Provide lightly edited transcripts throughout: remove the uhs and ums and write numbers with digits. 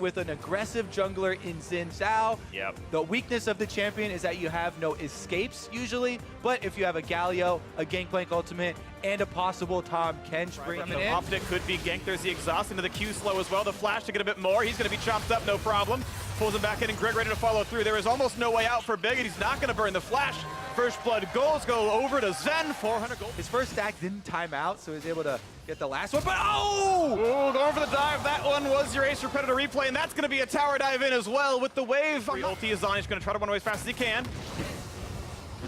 with an aggressive jungler in Xin Zhao. Yep. The weakness of the champion is that you have no escapes usually, but if you have a Galio, a Gangplank ultimate, and a possible Tom Kench bringing So in. Optic could be ganked. There's the exhaust into the Q slow as well. The flash to get a bit more. He's going to be chopped up, no problem. Pulls him back in, and Greg ready to follow through. There is almost no way out for Big, and he's not going to burn the flash. First blood goals go over to Zen, 400 gold. His first stack didn't time out, so he was able to get the last one, but oh! Ooh, going for the dive. That one was your Ace for Predator replay, and that's going to be a tower dive in as well with the wave. Ulti is on. He's going to try to run away as fast as he can.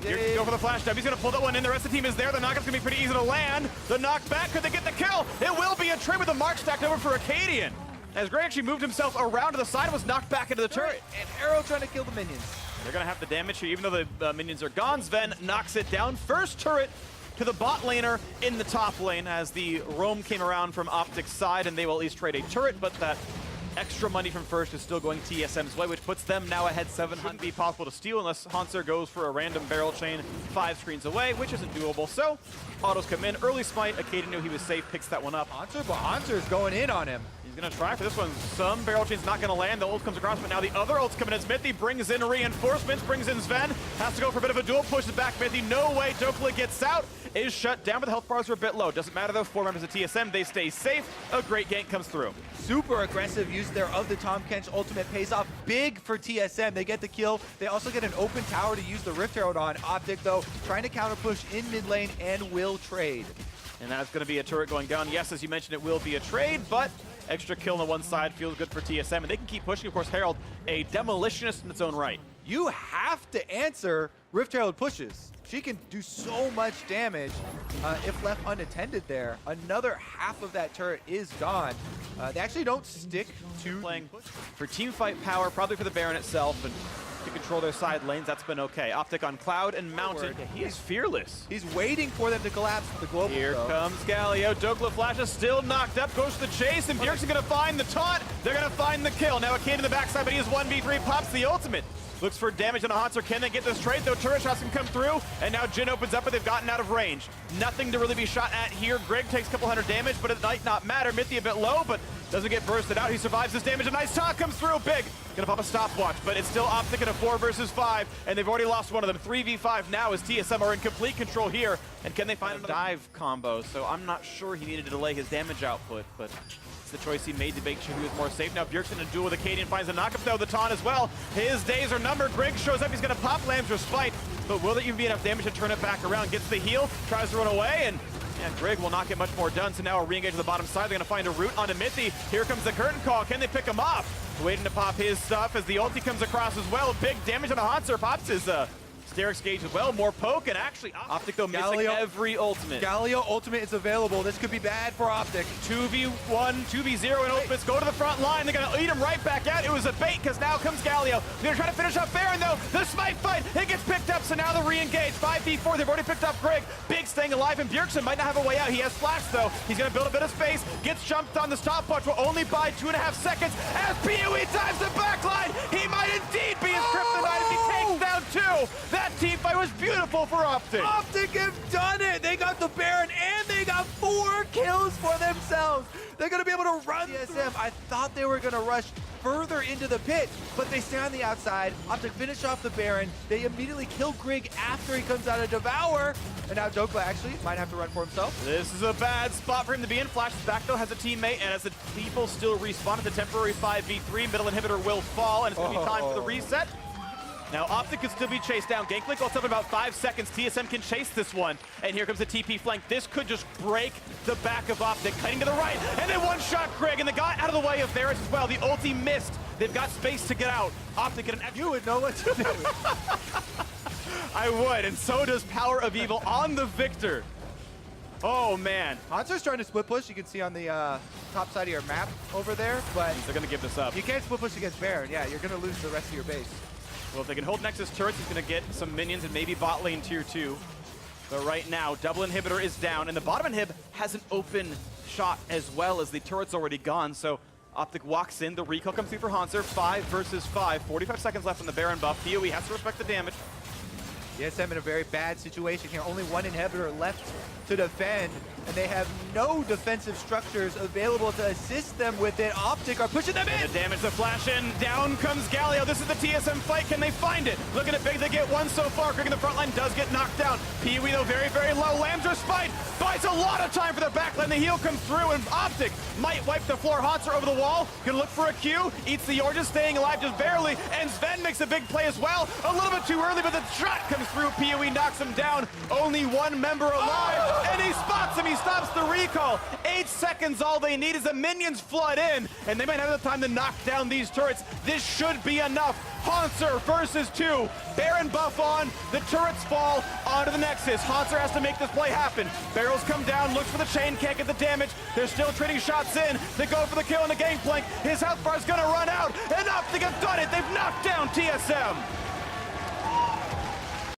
Go for the flash dive. He's going to pull that one in. The rest of the team is there. The knockup's going to be pretty easy to land. The knockback, could they get the kill? It will be a trade with the mark stacked over for Acadian. As Greg actually moved himself around to the side and was knocked back into the turret. And Arrow trying to kill the minions. They're going to have the damage here, even though the minions are gone. Sven knocks it down. First turret to the bot laner in the top lane as the roam came around from Optic's side, and they will at least trade a turret, but that extra money from first is still going TSM's way, which puts them now ahead 700. Shouldn't be possible to steal unless Hanser goes for a random barrel chain 5 screens away, which isn't doable. So autos come in, early smite. Acadian knew he was safe, picks that one up. Hanser, but Hanser's going in on him. He's going to try for this one. Some barrel chain's not going to land. The ult comes across, but now the other ult's coming in. Smithy brings in reinforcements, brings in Sven. Has to go for a bit of a duel, pushes back Smithy. No way, Dokla gets out. Is shut down, but the health bars are a bit low. Doesn't matter though, 4 members of TSM, they stay safe. A great gank comes through. Super aggressive use there of the Tom Kench ultimate pays off big for TSM. They get the kill. They also get an open tower to use the Rift Herald on. Optic though, trying to counter push in mid lane and will trade. And that's going to be a turret going down. Yes, as you mentioned, it will be a trade, but extra kill on the one side feels good for TSM, and they can keep pushing. Of course, Herald, a demolitionist in its own right. You have to answer Rift Herald pushes. She can do so much damage if left unattended there. Another half of that turret is gone. They actually don't stick to playing for team fight power, probably for the Baron itself, and to control their side lanes. That's been okay. Optic on Cloud and Mountain. He is fearless. He's waiting for them to collapse with the global. Here comes Galio. Dokla Flash is still knocked up. Goes to the chase, and Bjergsen going to find the taunt. They're going to find the kill. Now a kid in the backside, but he is 1v3. Pops the ultimate. Looks for damage on a Hanser. Can they get this trade? Though turret shots can come through, and now Jin opens up, but they've gotten out of range. Nothing to really be shot at here. Greg takes a couple hundred damage, but it might not matter. Mithy a bit low, but doesn't get bursted out. He survives his damage. A nice taunt comes through. Big. Gonna pop a stopwatch, but it's still Optic in a 4 versus 5, and they've already lost one of them. 3v5 now as TSM are in complete control here. And can they find another dive combo? So I'm not sure he needed to delay his damage output, but it's the choice he made to make sure he was more safe. Now Bjergsen in a duel with Acadian finds a knockup though, the taunt as well. His days are numbered. Greg shows up, he's gonna pop Lamb's Respite, but will there even be enough damage to turn it back around? Gets the heal, tries to run away, and Greg will not get much more done. So now a re-engage to the bottom side. They're gonna find a route onto Mithy. Here comes the curtain call. Can they pick him off? Waiting to pop his stuff as the ulti comes across as well. Big damage on the Hanser. Pops his Sterix gauge as well. More poke, and actually Optic though missing every ultimate. Galio ultimate is available. This could be bad for Optic. 2v1, 2v0 in ultimates. Go to the front line. They're going to eat him right back out. It was a bait because now comes Galio. They're trying to finish up Baron though. The smite fight, it gets picked up, so now the re-engage. 5v4, they've already picked up Greg. Big staying alive, and Bjergsen might not have a way out. He has flash though. He's going to build a bit of space. Gets jumped on the stopwatch. Will only buy 2.5 seconds as PoE dives the backline. He might indeed be his kryptonite if he takes down 2. That team fight was beautiful for Optic. Optic have done it. They got the Baron and they got 4 kills for themselves. They're going to be able to run TSM. I thought they were going to rush further into the pit, but they stay on the outside. Optic finish off the Baron. They immediately kill Greg after he comes out of Devour. And now Dokla actually might have to run for himself. This is a bad spot for him to be in. Flashes back though, has a teammate, and as the people still respawn at the temporary 5v3, middle inhibitor will fall, and it's going to be time for the reset. Now Optic can still be chased down. Gangplank will up in about 5 seconds. TSM can chase this one. And here comes the TP flank. This could just break the back of Optic. Cutting to the right. And then one-shot Greg. And the guy out of the way of Varus as well. The ulti missed. They've got space to get out. Optic get an extra. You would know what to do. I would. And so does Power of Evil on the Victor. Oh, man. Hanser's trying to split push. You can see on the top side of your map over there. But they're going to give this up. You can't split push against Baron. Yeah, you're going to lose the rest of your base. Well, if they can hold Nexus turrets, he's going to get some minions and maybe bot lane tier 2. But right now, double inhibitor is down, and the bottom inhib has an open shot as well as the turret's already gone. So Optic walks in, the recall comes through for Hanser, 5 versus 5. 45 seconds left on the Baron buff. PoE has to respect the damage. TSM in a very bad situation here. Only 1 inhibitor left to defend. and they have no defensive structures available to assist them with it. Optic are pushing them in. The damage, the flash in, down comes Galio. This is the TSM fight. Can they find it? Looking at Big, they get one so far. Greg in the front line does get knocked down. Pee-wee though very, very low. Lambs are spiked. Buys a lot of time for the backline. The heal comes through, and Optic might wipe the floor. Hanser over the wall. Gonna look for a Q. Eats the Orges, staying alive just barely. And Sven makes a big play as well. A little bit too early, but the shot comes through. Pee-wee knocks him down. Only one member alive, and he spots him. He stops the recall. 8 seconds, all they need is the minions flood in, and they might have the time to knock down these turrets. This should be enough. Hanser versus 2. Baron buff on. The turrets fall onto the Nexus. Hanser has to make this play happen. Barrels come down, looks for the chain, can't get the damage. They're still trading shots in. They go for the kill on the gangplank. His health bar is going to run out, and Optic have done it. They've knocked down TSM.